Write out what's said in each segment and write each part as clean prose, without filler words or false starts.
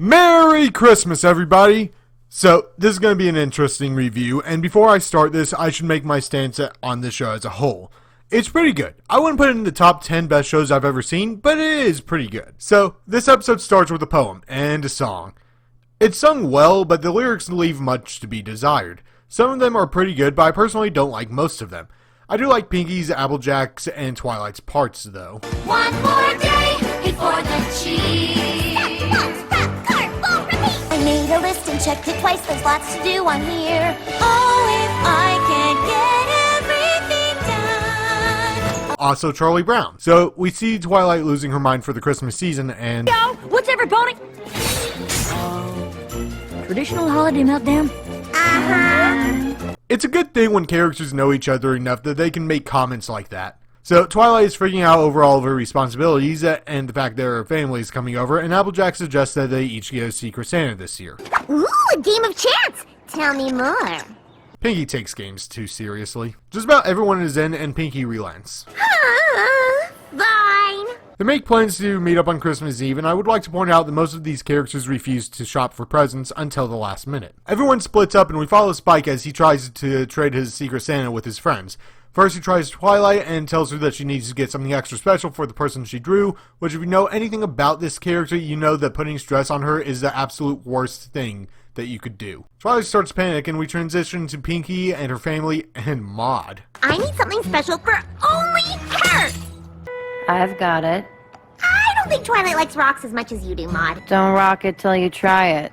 Merry Christmas, everybody! So, this is going to be an interesting review, and before I start this, I should make my stance on this show as a whole. It's pretty good. I wouldn't put it in the top 10 best shows I've ever seen, but it is pretty good. So, this episode starts with a poem and a song. It's sung well, but the lyrics leave much to be desired. Some of them are pretty good, but I personally don't like most of them. I do like Pinky's, Applejack's, and Twilight's parts, though. One more day before the cheese. I made a list and checked it twice. There's lots to do on here. Oh, if I can get everything done. Also, Charlie Brown. So, we see Twilight losing her mind for the Christmas season, and... Yo, what's everybody? Traditional holiday meltdown? It's a good thing when characters know each other enough that they can make comments like that. So, Twilight is freaking out over all of her responsibilities and the fact that her family is coming over, and Applejack suggests that they each get a Secret Santa this year. Ooh, a game of chance. Tell me more. Pinky takes games too seriously. Just about everyone is in, and Pinky relents. Fine. They make plans to meet up on Christmas Eve, and I would like to point out that most of these characters refuse to shop for presents until the last minute. Everyone splits up, and we follow Spike as he tries to trade his Secret Santa with his friends. First, he tries Twilight and tells her that she needs to get something extra special for the person she drew, which if you know anything about this character, you know that putting stress on her is the absolute worst thing that you could do. Twilight starts to panic, and we transition to Pinky and her family and Maud. I need something special for only her. I've got it. I don't think Twilight likes rocks as much as you do, Maud. Don't rock it till you try it.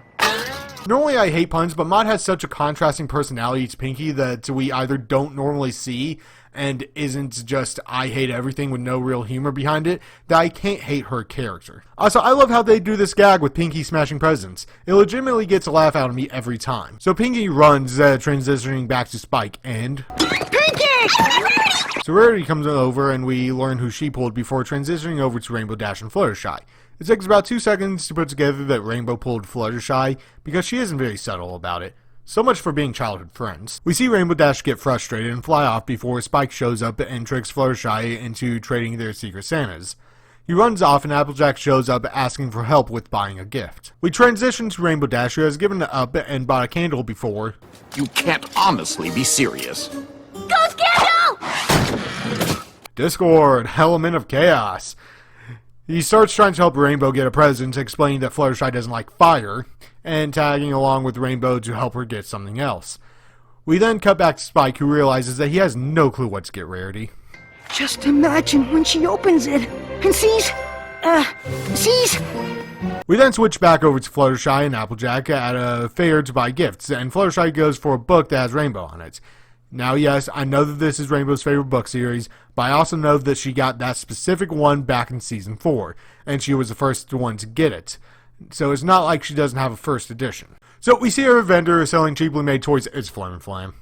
Normally I hate puns, but Maud has such a contrasting personality to Pinky that we either don't normally see and isn't just I hate everything with no real humor behind it, that I can't hate her character. Also, I love how they do this gag with Pinky smashing presents. It legitimately gets a laugh out of me every time. So Pinky runs, transitioning back to Spike, and... Pinky! So Rarity comes over and we learn who she pulled before transitioning over to Rainbow Dash and Fluttershy. It takes about 2 seconds to put together that Rainbow pulled Fluttershy because she isn't very subtle about it. So much for being childhood friends. We see Rainbow Dash get frustrated and fly off before Spike shows up and tricks Fluttershy into trading their Secret Santas. He runs off and Applejack shows up asking for help with buying a gift. We transition to Rainbow Dash, who has given up and bought a candle before. You can't honestly be serious. Ghost candle! Discord, element of chaos. He starts trying to help Rainbow get a present, explaining that Fluttershy doesn't like fire, and tagging along with Rainbow to help her get something else. We then cut back to Spike, who realizes that he has no clue what to get Rarity. Just imagine when she opens it and sees... We then switch back over to Fluttershy and Applejack at a fair to buy gifts, and Fluttershy goes for a book that has Rainbow on it. Now, yes, I know that this is Rainbow's favorite book series, but I also know that she got that specific one back in Season 4, and she was the first one to get it. So it's not like she doesn't have a first edition. So we see her vendor selling cheaply made toys. It's Flam Flam.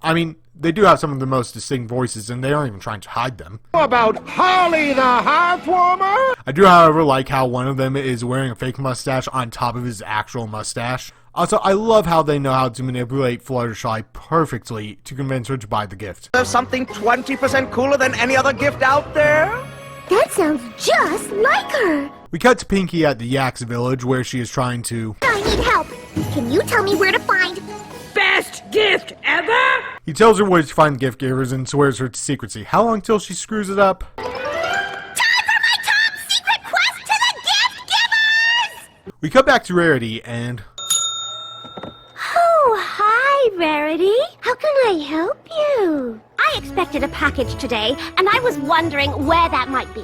I mean, they do have some of the most distinct voices, and they aren't even trying to hide them. How about Holly the Heartwarmer? I do, however, like how one of them is wearing a fake mustache on top of his actual mustache. Also, I love how they know how to manipulate Fluttershy perfectly to convince her to buy the gift. There's something 20% cooler than any other gift out there? That sounds just like her. We cut to Pinky at the Yaks village where she is trying to... I need help. Can you tell me where to find... Best gift ever? He tells her where to find gift givers and swears her to secrecy. How long till she screws it up? Time for my top secret quest to the gift givers! We cut back to Rarity and... Oh, hi, Rarity. How can I help you? I expected a package today, and I was wondering where that might be.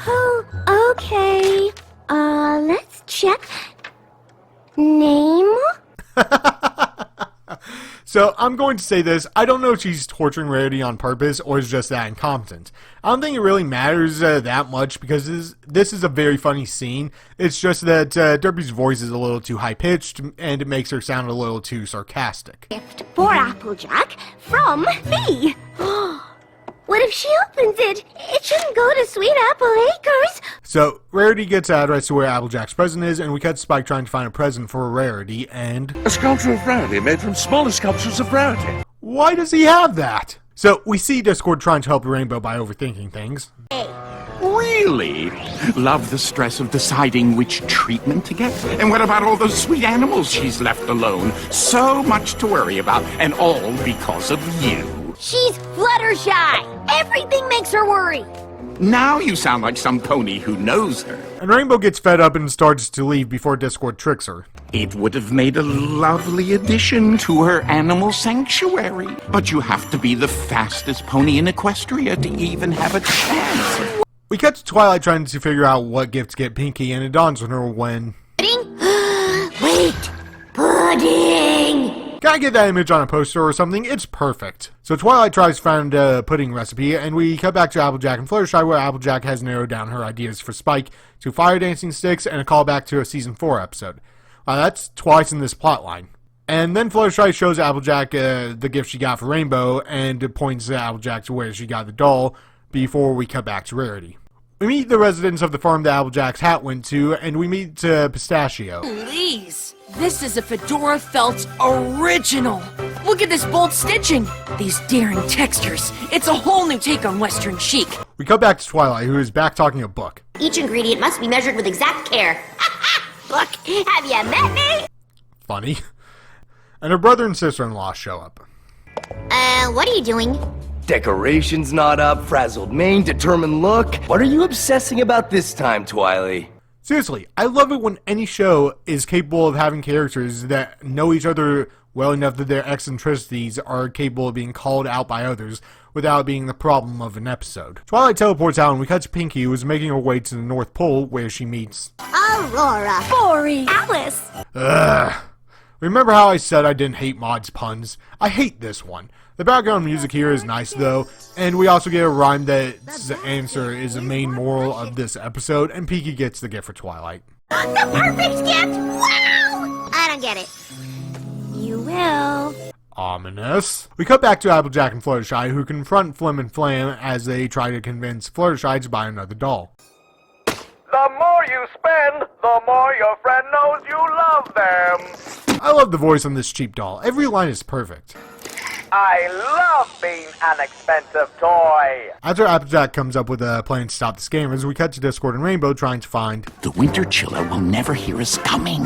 Oh, okay. Let's check. Name? So, I'm going to say this, I don't know if she's torturing Rarity on purpose or is just that incompetent. I don't think it really matters that much because this is a very funny scene. It's just that Derpy's voice is a little too high-pitched and it makes her sound a little too sarcastic. Gift for Applejack from me. What if she opens it? It shouldn't go to Sweet Apple Acres. So, Rarity gets the address to where Applejack's present is, and we cut to Spike trying to find a present for Rarity, and... A sculpture of Rarity made from smaller sculptures of Rarity. Why does he have that? So, we see Discord trying to help Rainbow by overthinking things. Hey, we Really? Love the stress of deciding which treatment to get? And what about all those sweet animals she's left alone? So much to worry about, and all because of you. She's Fluttershy. Everything makes her worry. Now you sound like some pony who knows her. And Rainbow gets fed up and starts to leave before Discord tricks her. It would have made a lovely addition to her animal sanctuary. But you have to be the fastest pony in Equestria to even have a chance. We cut to Twilight trying to figure out what gift to get Pinky, and it dawns on her when... Pudding? Wait! Pudding! Can I get that image on a poster or something? It's perfect. So Twilight tries to find a pudding recipe, and we cut back to Applejack and Fluttershy, where Applejack has narrowed down her ideas for Spike to fire dancing sticks and a callback to a Season 4 episode. That's twice in this plotline. And then Fluttershy shows Applejack the gift she got for Rainbow, and points Applejack to where she got the doll, before we cut back to Rarity. We meet the residents of the farm that Applejack's hat went to, and we meet Pistachio. Please, this is a Fedora Felt original. Look at this bold stitching, these daring textures. It's a whole new take on Western chic. We cut back to Twilight, who is back talking a book. Each ingredient must be measured with exact care. Look, have you met me? Funny. And her brother and sister-in-law show up. What are you doing? Decorations not up, frazzled mane, determined look. What are you obsessing about this time, Twily? Seriously, I love it when any show is capable of having characters that know each other well enough that their eccentricities are capable of being called out by others without being the problem of an episode. Twilight teleports out and we cut to Pinky, who is making her way to the North Pole, where she meets... Aurora. Bori. Alice. Ugh. Remember how I said I didn't hate Maud's puns? I hate this one. The background music here is nice though, and we also get a rhyme that's the answer is the main moral of this episode, and Pinky gets the gift for Twilight. The perfect gift! Wow! I don't get it. You will. Ominous. We cut back to Applejack and Fluttershy, who confront Flim and Flam as they try to convince Fluttershy to buy another doll. The more you spend, the more your friend knows you love them. I love the voice on this cheap doll. Every line is perfect. I love being an expensive toy. After Applejack comes up with a plan to stop the scammers, we cut to Discord and Rainbow trying to find... The Winter Chiller will never hear us coming.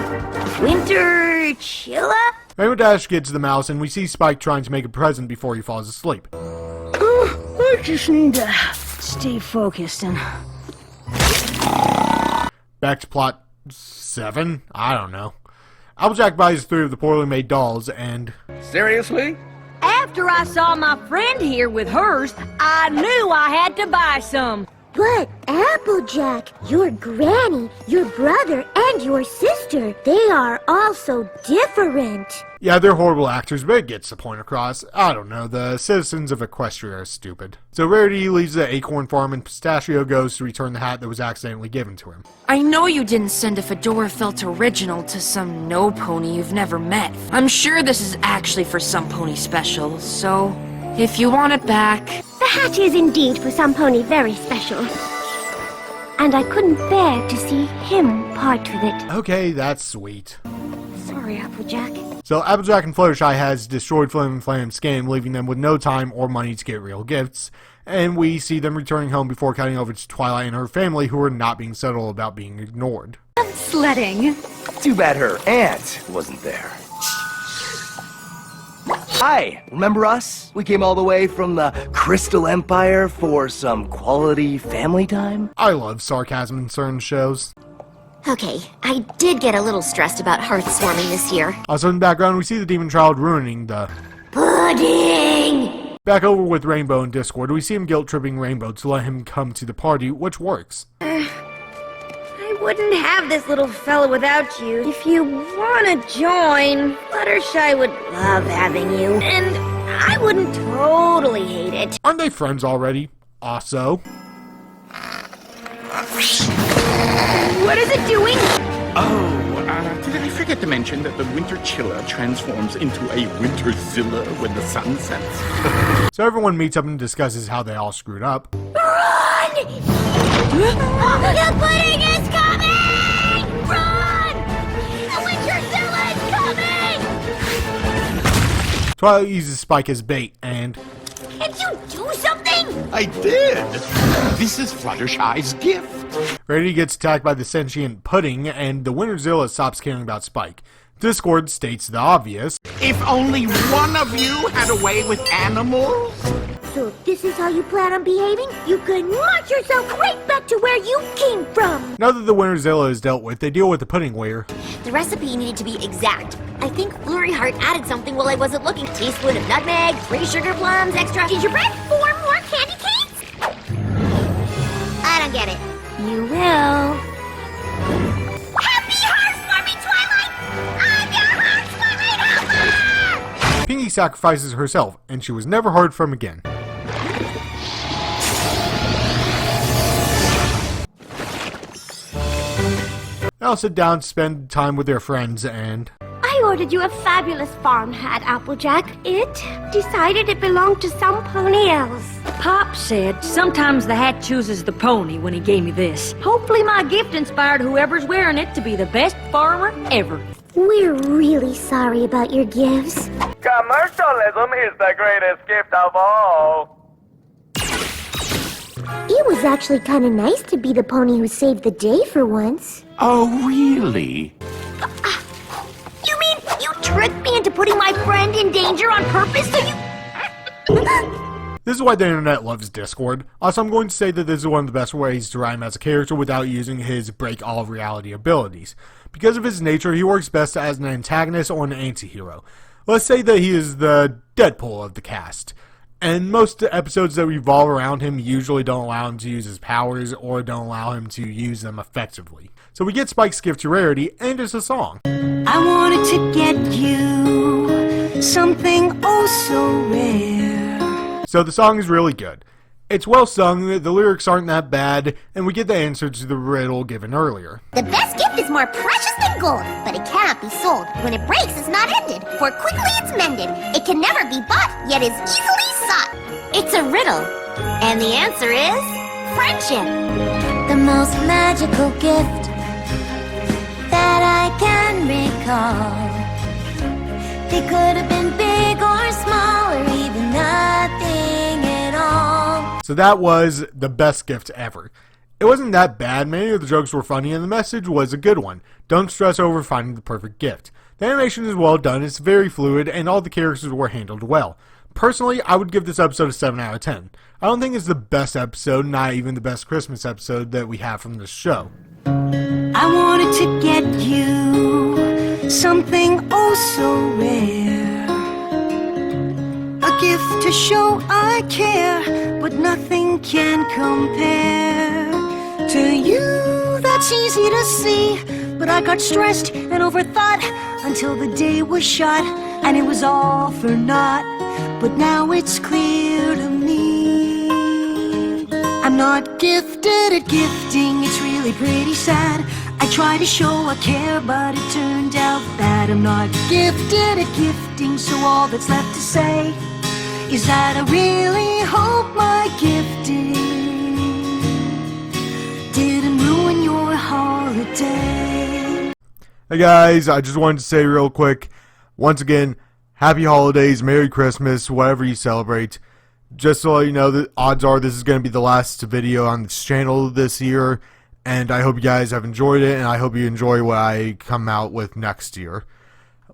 Winter Chilla? Rainbow Dash gets the mouse, and we see Spike trying to make a present before he falls asleep. I just need to stay focused and... Back to plot 7? I don't know. Applejack buys 3 of the poorly made dolls, and... Seriously? After I saw my friend here with hers, I knew I had to buy some. But, Applejack, your granny, your brother, and your sister, they are all so different. Yeah, they're horrible actors, but it gets the point across. I don't know, the citizens of Equestria are stupid. So Rarity leaves the acorn farm and Pistachio goes to return the hat that was accidentally given to him. I know you didn't send a Fedora Felt original to some no pony you've never met. I'm sure this is actually for some pony special, so if you want it back... The hat is indeed for some pony very special. And I couldn't bear to see him part with it. Okay, that's sweet. Sorry, Applejack. So Applejack and Fluttershy has destroyed Flim and Flam's scam, leaving them with no time or money to get real gifts. And we see them returning home before cutting over to Twilight and her family, who are not being subtle about being ignored. Sledding. Too bad her aunt wasn't there. Hi, remember us? We came all the way from the Crystal Empire for some quality family time. I love sarcasm in certain shows. Okay, I did get a little stressed about hearth swarming this year. Also in the background, we see the demon child ruining the... Pudding! Back over with Rainbow in Discord, we see him guilt-tripping Rainbow to let him come to the party, which works. I wouldn't have this little fella without you. If you want to join, Fluttershy would love having you. And I wouldn't totally hate it. Aren't they friends already? Also... What is it doing? Oh, did I forget to mention that the Winter Chiller transforms into a Winterzilla when the sun sets? So everyone meets up and discusses how they all screwed up. Run! The pudding is coming! Run! The Winterzilla is coming! Twilight uses Spike as bait, and... Can't you do something? I did. This is Fluttershy's gift. Rarity gets attacked by the sentient pudding, and the Winterzilla stops caring about Spike. Discord states the obvious. If only one of you had a way with animals. So if this is how you plan on behaving, you can launch yourself right back to where you came from! Now that the Winterzilla is dealt with, they deal with the puddingware. The recipe needed to be exact. I think Flurry Heart added something while I wasn't looking. Teaspoon of nutmeg, 3 sugar plums, extra gingerbread, 4 more candy canes? I don't get it. You will. Happy hearts for me, Twilight! I'm your heart sweet helper! Pinkie sacrifices herself, and she was never heard from again. They all sit down to spend time with their friends, and I ordered you a fabulous farm hat, Applejack. It decided it belonged to some pony else. Pop said sometimes the hat chooses the pony when he gave me this. Hopefully my gift inspired whoever's wearing it to be the best farmer ever. We're really sorry about your gifts. Commercialism is the greatest gift of all. It was actually kind of nice to be the pony who saved the day for once. Oh, really? You mean you tricked me into putting my friend in danger on purpose so you... this is why the internet loves Discord. Also, I'm going to say that this is one of the best ways to write him as a character without using his break all of reality abilities. Because of his nature, he works best as an antagonist or an anti-hero. Let's say that he is the Deadpool of the cast. And most episodes that revolve around him usually don't allow him to use his powers or don't allow him to use them effectively. So we get Spike's gift to Rarity, and it's a song. I wanted to get you something oh so rare. So the song is really good. It's well sung, the lyrics aren't that bad, and we get the answer to the riddle given earlier. The best gift is more precious than gold, but it cannot be sold. When it breaks, it's not ended, for quickly it's mended. It can never be bought, yet is easily sought. It's a riddle, and the answer is friendship. The most magical gift that I can recall. They could have been big or small, or even nothing at all. So that was the best gift ever. It wasn't that bad, many of the jokes were funny, and the message was a good one. Don't stress over finding the perfect gift. The animation is well done, it's very fluid, and all the characters were handled well. Personally, I would give this episode a 7 out of 10. I don't think it's the best episode, not even the best Christmas episode that we have from this show. I wanted to get you something oh so rare. A gift to show I care, but nothing can compare to you. That's easy to see, but I got stressed and overthought until the day was shot, and it was all for naught. But now it's clear to me I'm not gifted at gifting. It's really pretty sad. I tried to show I care, but it turned out that I'm not gifted at gifting. So all that's left to say is that I really hope my gifting didn't ruin your holiday. Hey guys, I just wanted to say real quick, once again, Happy Holidays, Merry Christmas, whatever you celebrate. Just to let you know, the odds are this is going to be the last video on this channel this year, and I hope you guys have enjoyed it, and I hope you enjoy what I come out with next year.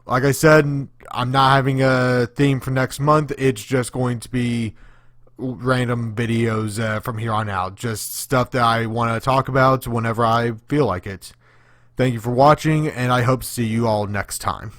Like I said, I'm not having a theme for next month. It's just going to be random videos from here on out. Just stuff that I want to talk about whenever I feel like it. Thank you for watching, and I hope to see you all next time.